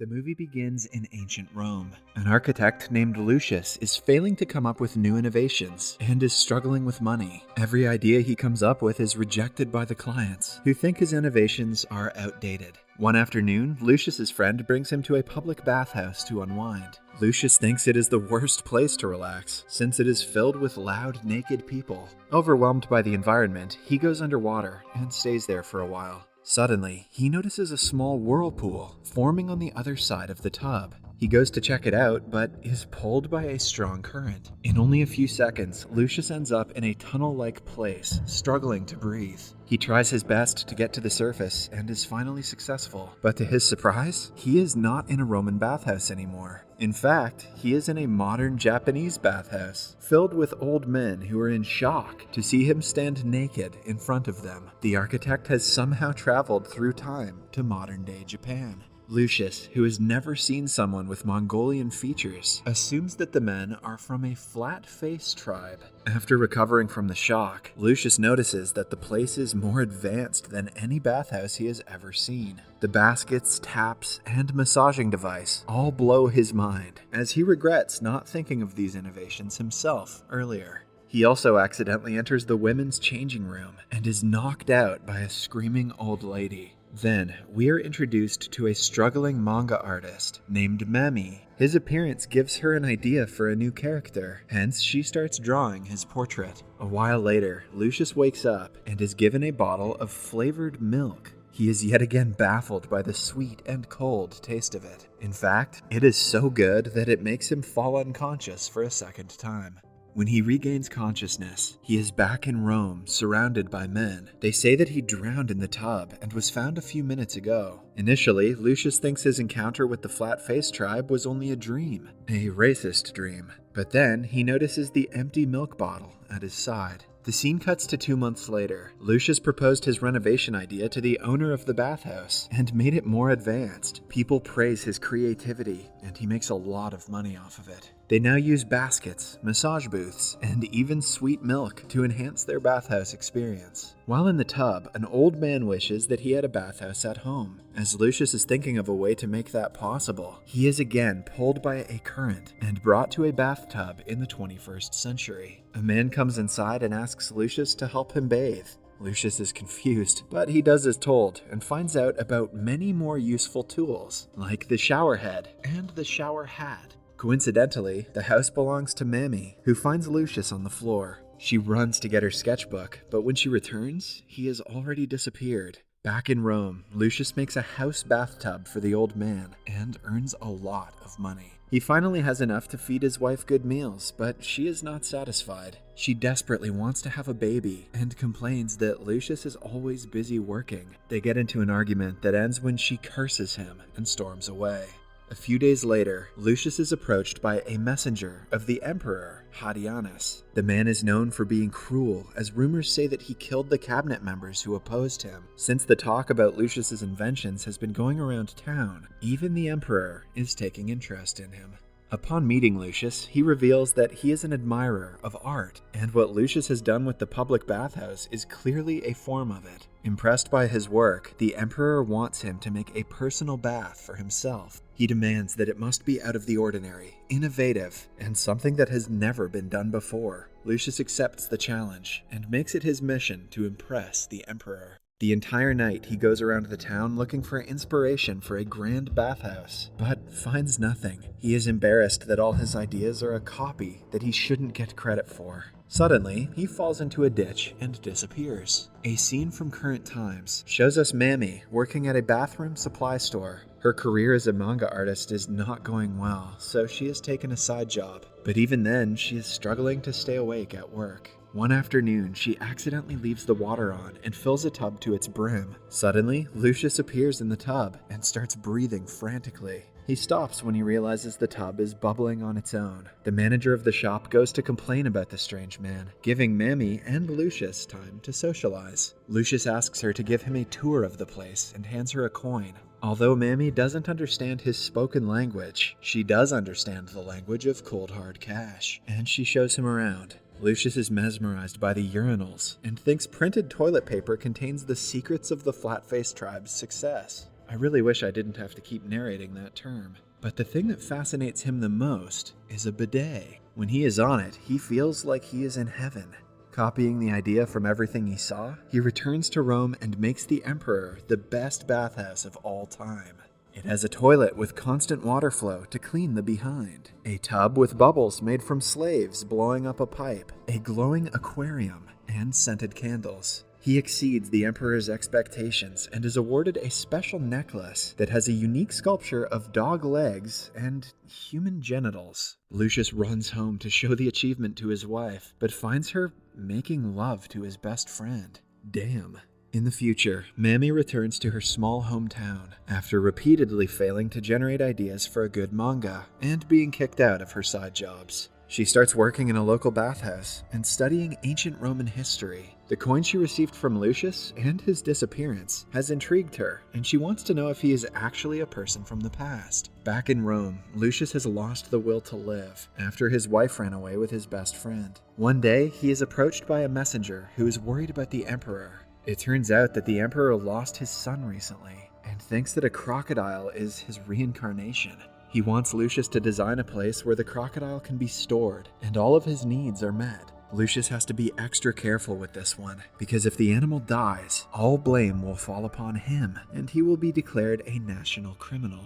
The movie begins in ancient Rome. An architect named Lucius is failing to come up with new innovations and is struggling with money. Every idea he comes up with is rejected by the clients, who think his innovations are outdated. One afternoon, Lucius's friend brings him to a public bathhouse to unwind. Lucius thinks it is the worst place to relax, since it is filled with loud, naked people. Overwhelmed by the environment, he goes underwater and stays there for a while. Suddenly, he notices a small whirlpool forming on the other side of the tub. He goes to check it out, but is pulled by a strong current. In only a few seconds, Lucius ends up in a tunnel-like place, struggling to breathe. He tries his best to get to the surface and is finally successful. But to his surprise, he is not in a Roman bathhouse anymore. In fact, he is in a modern Japanese bathhouse, filled with old men who are in shock to see him stand naked in front of them. The architect has somehow traveled through time to modern-day Japan. Lucius, who has never seen someone with Mongolian features, assumes that the men are from a flat-face tribe. After recovering from the shock, Lucius notices that the place is more advanced than any bathhouse he has ever seen. The baskets, taps, and massaging device all blow his mind, as he regrets not thinking of these innovations himself earlier. He also accidentally enters the women's changing room and is knocked out by a screaming old lady. Then, we are introduced to a struggling manga artist named Mami. His appearance gives her an idea for a new character, hence she starts drawing his portrait. A while later, Lucius wakes up and is given a bottle of flavored milk. He is yet again baffled by the sweet and cold taste of it. In fact, it is so good that it makes him fall unconscious for a second time. When he regains consciousness, he is back in Rome, surrounded by men. They say that he drowned in the tub and was found a few minutes ago. Initially, Lucius thinks his encounter with the flat-faced tribe was only a dream, a racist dream. But then, he notices the empty milk bottle at his side. The scene cuts to 2 months later. Lucius proposed his renovation idea to the owner of the bathhouse and made it more advanced. People praise his creativity, and he makes a lot of money off of it. They now use baskets, massage booths, and even sweet milk to enhance their bathhouse experience. While in the tub, an old man wishes that he had a bathhouse at home. As Lucius is thinking of a way to make that possible, he is again pulled by a current and brought to a bathtub in the 21st century. A man comes inside and asks Lucius to help him bathe. Lucius is confused, but he does as told and finds out about many more useful tools, like the shower head and the shower hat. Coincidentally, the house belongs to Mami, who finds Lucius on the floor. She runs to get her sketchbook, but when she returns, he has already disappeared. Back in Rome, Lucius makes a house bathtub for the old man and earns a lot of money. He finally has enough to feed his wife good meals, but she is not satisfied. She desperately wants to have a baby and complains that Lucius is always busy working. They get into an argument that ends when she curses him and storms away. A few days later, Lucius is approached by a messenger of the emperor, Hadrianus. The man is known for being cruel, as rumors say that he killed the cabinet members who opposed him. Since the talk about Lucius's inventions has been going around town, even the emperor is taking interest in him. Upon meeting Lucius, he reveals that he is an admirer of art, and what Lucius has done with the public bathhouse is clearly a form of it. Impressed by his work, the emperor wants him to make a personal bath for himself. He demands that it must be out of the ordinary, innovative, and something that has never been done before. Lucius accepts the challenge and makes it his mission to impress the emperor. The entire night, he goes around the town looking for inspiration for a grand bathhouse, but finds nothing. He is embarrassed that all his ideas are a copy that he shouldn't get credit for. Suddenly, he falls into a ditch and disappears. A scene from current times shows us Mami working at a bathroom supply store. Her career as a manga artist is not going well, so she has taken a side job. But even then, she is struggling to stay awake at work. One afternoon, she accidentally leaves the water on and fills a tub to its brim. Suddenly, Lucius appears in the tub and starts breathing frantically. He stops when he realizes the tub is bubbling on its own. The manager of the shop goes to complain about the strange man, giving Mami and Lucius time to socialize. Lucius asks her to give him a tour of the place and hands her a coin. Although Mami doesn't understand his spoken language, she does understand the language of cold hard cash, and she shows him around. Lucius is mesmerized by the urinals and thinks printed toilet paper contains the secrets of the flat-faced tribe's success. I really wish I didn't have to keep narrating that term. But the thing that fascinates him the most is a bidet. When he is on it, he feels like he is in heaven. Copying the idea from everything he saw, he returns to Rome and makes the emperor the best bathhouse of all time. It has a toilet with constant water flow to clean the behind, a tub with bubbles made from slaves blowing up a pipe, a glowing aquarium, and scented candles. He exceeds the emperor's expectations and is awarded a special necklace that has a unique sculpture of dog legs and human genitals. Lucius runs home to show the achievement to his wife, but finds her making love to his best friend. Damn. In the future, Mammy returns to her small hometown after repeatedly failing to generate ideas for a good manga and being kicked out of her side jobs. She starts working in a local bathhouse and studying ancient Roman history. The coin she received from Lucius and his disappearance has intrigued her, and she wants to know if he is actually a person from the past. Back in Rome, Lucius has lost the will to live after his wife ran away with his best friend. One day, he is approached by a messenger who is worried about the emperor. It turns out that the emperor lost his son recently and thinks that a crocodile is his reincarnation. He wants Lucius to design a place where the crocodile can be stored and all of his needs are met. Lucius has to be extra careful with this one, because if the animal dies, all blame will fall upon him and he will be declared a national criminal.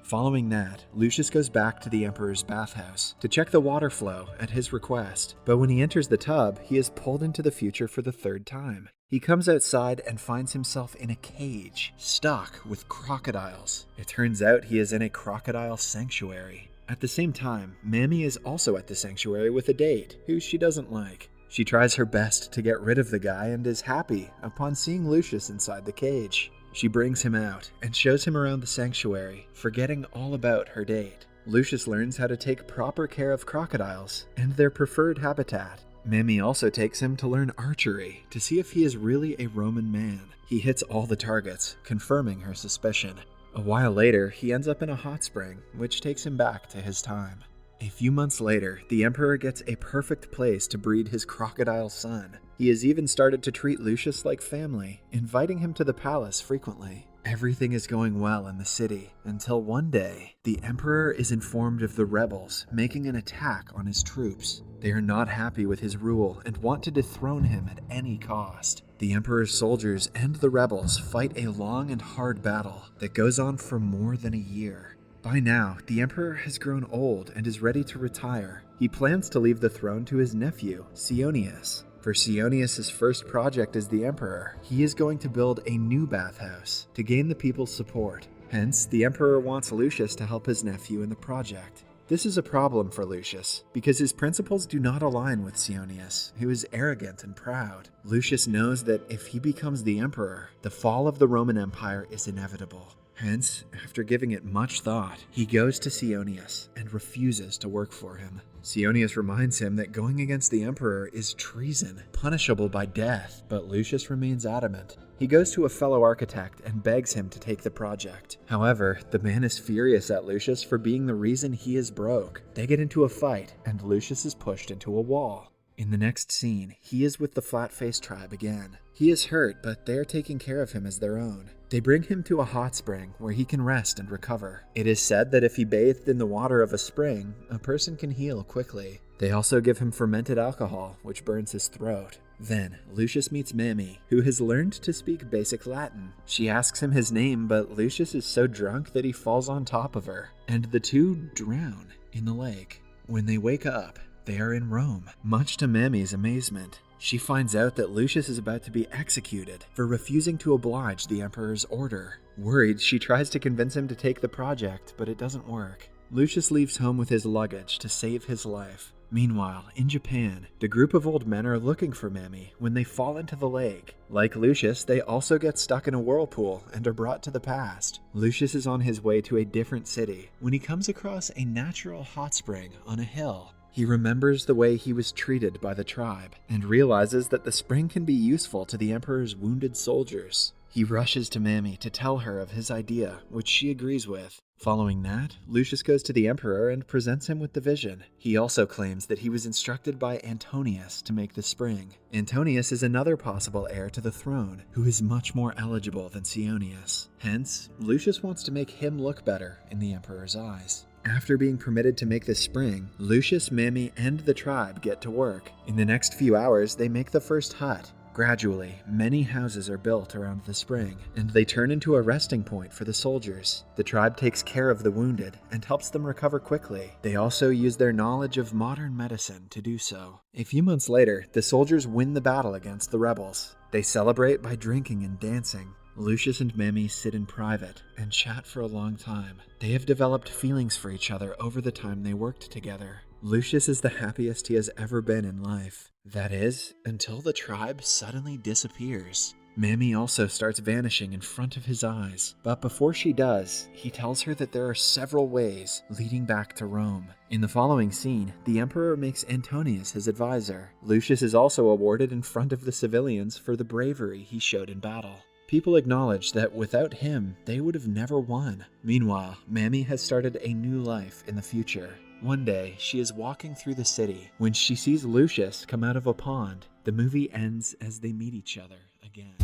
Following that, Lucius goes back to the emperor's bathhouse to check the water flow at his request, but when he enters the tub, he is pulled into the future for the third time. He comes outside and finds himself in a cage, stuck with crocodiles. It turns out he is in a crocodile sanctuary. At the same time, Mammy is also at the sanctuary with a date, who she doesn't like. She tries her best to get rid of the guy and is happy upon seeing Lucius inside the cage. She brings him out and shows him around the sanctuary, forgetting all about her date. Lucius learns how to take proper care of crocodiles and their preferred habitat. Mammy also takes him to learn archery to see if he is really a Roman man. He hits all the targets, confirming her suspicion. A while later, he ends up in a hot spring, which takes him back to his time. A few months later, the emperor gets a perfect place to breed his crocodile son. He has even started to treat Lucius like family, inviting him to the palace frequently. Everything is going well in the city, until one day, the emperor is informed of the rebels making an attack on his troops. They are not happy with his rule and want to dethrone him at any cost. The emperor's soldiers and the rebels fight a long and hard battle that goes on for more than a year. By now, the emperor has grown old and is ready to retire. He plans to leave the throne to his nephew, Sionius. For Sionius' first project as the emperor, he is going to build a new bathhouse to gain the people's support. Hence, the emperor wants Lucius to help his nephew in the project. This is a problem for Lucius, because his principles do not align with Sionius, who is arrogant and proud. Lucius knows that if he becomes the emperor, the fall of the Roman Empire is inevitable. Hence, after giving it much thought, he goes to Sionius and refuses to work for him. Sionius reminds him that going against the emperor is treason, punishable by death, but Lucius remains adamant. He goes to a fellow architect and begs him to take the project. However, the man is furious at Lucius for being the reason he is broke. They get into a fight, and Lucius is pushed into a wall. In the next scene, he is with the Flat-Faced tribe again. He is hurt, but they are taking care of him as their own. They bring him to a hot spring where he can rest and recover. It is said that if he bathed in the water of a spring, a person can heal quickly. They also give him fermented alcohol, which burns his throat. Then, Lucius meets Mammy, who has learned to speak basic Latin. She asks him his name, but Lucius is so drunk that he falls on top of her, and the two drown in the lake. When they wake up, they are in Rome, much to Mammy's amazement. She finds out that Lucius is about to be executed for refusing to oblige the emperor's order. Worried, she tries to convince him to take the project, but it doesn't work. Lucius leaves home with his luggage to save his life. Meanwhile, in Japan, the group of old men are looking for Mammy when they fall into the lake. Like Lucius, they also get stuck in a whirlpool and are brought to the past. Lucius is on his way to a different city when he comes across a natural hot spring on a hill. He remembers the way he was treated by the tribe and realizes that the spring can be useful to the emperor's wounded soldiers. He rushes to Mammy to tell her of his idea, which she agrees with. Following that, Lucius goes to the Emperor and presents him with the vision. He also claims that he was instructed by Antonius to make the spring. Antonius is another possible heir to the throne, who is much more eligible than Sionius. Hence, Lucius wants to make him look better in the Emperor's eyes. After being permitted to make this spring, Lucius, Mammy, and the tribe get to work. In the next few hours, they make the first hut. Gradually, many houses are built around the spring, and they turn into a resting point for the soldiers. The tribe takes care of the wounded and helps them recover quickly. They also use their knowledge of modern medicine to do so. A few months later, the soldiers win the battle against the rebels. They celebrate by drinking and dancing. Lucius and Mammy sit in private and chat for a long time. They have developed feelings for each other over the time they worked together. Lucius is the happiest he has ever been in life. That is, until the tribe suddenly disappears. Mammy also starts vanishing in front of his eyes, but before she does, he tells her that there are several ways leading back to Rome. In the following scene, the Emperor makes Antonius his advisor. Lucius is also awarded in front of the civilians for the bravery he showed in battle. People acknowledge that without him, they would have never won. Meanwhile, Mammy has started a new life in the future. One day, she is walking through the city when she sees Lucius come out of a pond. The movie ends as they meet each other again.